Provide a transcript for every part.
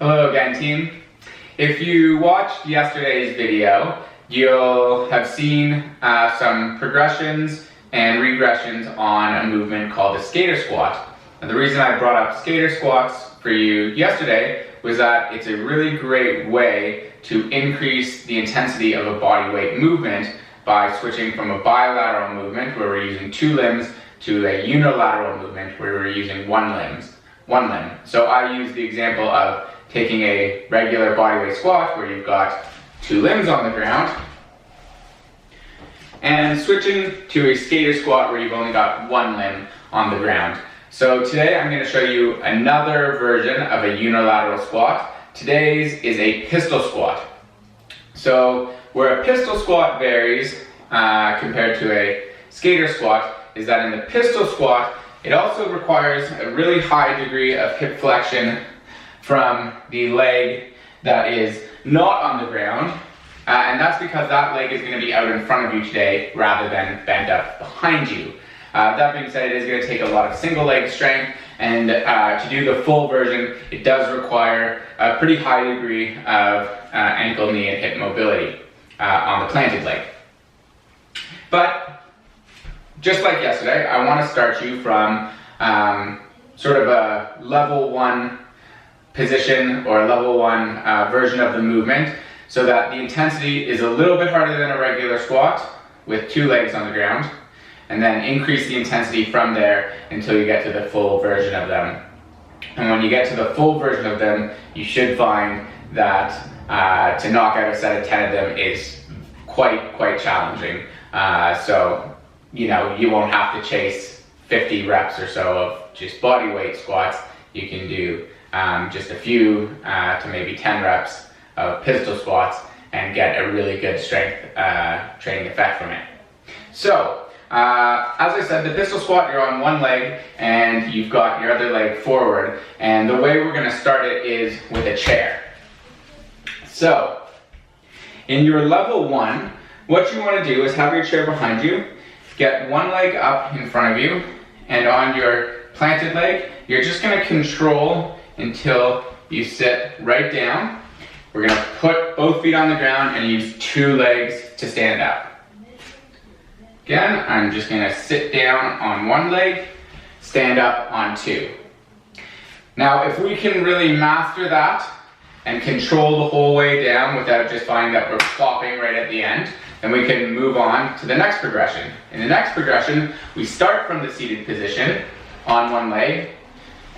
Hello again, team. If you watched yesterday's video, you'll have seen some progressions and regressions on a movement called the skater squat. And the reason I brought up skater squats for you yesterday was that it's a really great way to increase the intensity of a body weight movement by switching from a bilateral movement where we're using two limbs to a unilateral movement where we're using one limb. So I use the example of taking a regular bodyweight squat where you've got two limbs on the ground and switching to a skater squat where you've only got one limb on the ground. So today I'm going to show you another version of a unilateral squat. Today's is a pistol squat. So where a pistol squat varies compared to a skater squat is that in the pistol squat it also requires a really high degree of hip flexion from the leg that is not on the ground, and that's because that leg is going to be out in front of you today rather than bent up behind you. That being said, it is going to take a lot of single leg strength, and to do the full version it does require a pretty high degree of ankle, knee, and hip mobility on the planted leg. But just like yesterday, I want to start you from sort of a level 1 position or level 1 version of the movement so that the intensity is a little bit harder than a regular squat with two legs on the ground, and then increase the intensity from there until you get to the full version of them. And when you get to the full version of them, you should find that to knock out a set of 10 of them is quite challenging. So you know, you won't have to chase 50 reps or so of just body weight squats. You can do just a few to maybe 10 reps of pistol squats and get a really good strength training effect from it. So, as I said, the pistol squat, you're on one leg and you've got your other leg forward. And the way we're going to start it is with a chair. So, in your level 1, what you want to do is have your chair behind you. Get one leg up in front of you, and on your planted leg, you're just going to control until you sit right down. We're going to put both feet on the ground and use two legs to stand up. Again, I'm just going to sit down on one leg, stand up on two. Now, if we can really master that and control the whole way down without just finding that we're plopping right at the end, then we can move on to the next progression. In the next progression, we start from the seated position on one leg,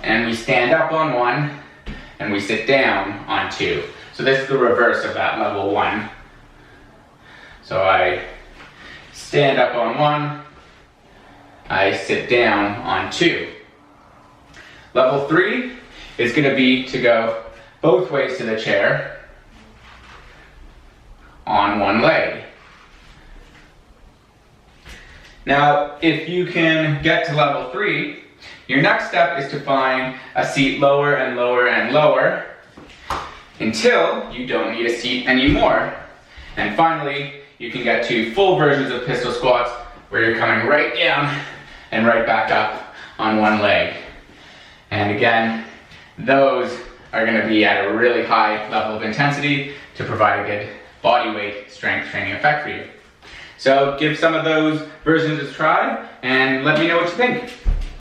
and we stand up on one, and we sit down on two. So this is the reverse of that level 1. So I stand up on one, I sit down on two. Level 3 is going to be to go both ways to the chair on one leg. Now, if you can get to level 3, your next step is to find a seat lower and lower and lower until you don't need a seat anymore. And finally, you can get to full versions of pistol squats where you're coming right down and right back up on one leg. And again, those are going to be at a really high level of intensity to provide a good body weight strength training effect for you. So give some of those versions a try and let me know what you think.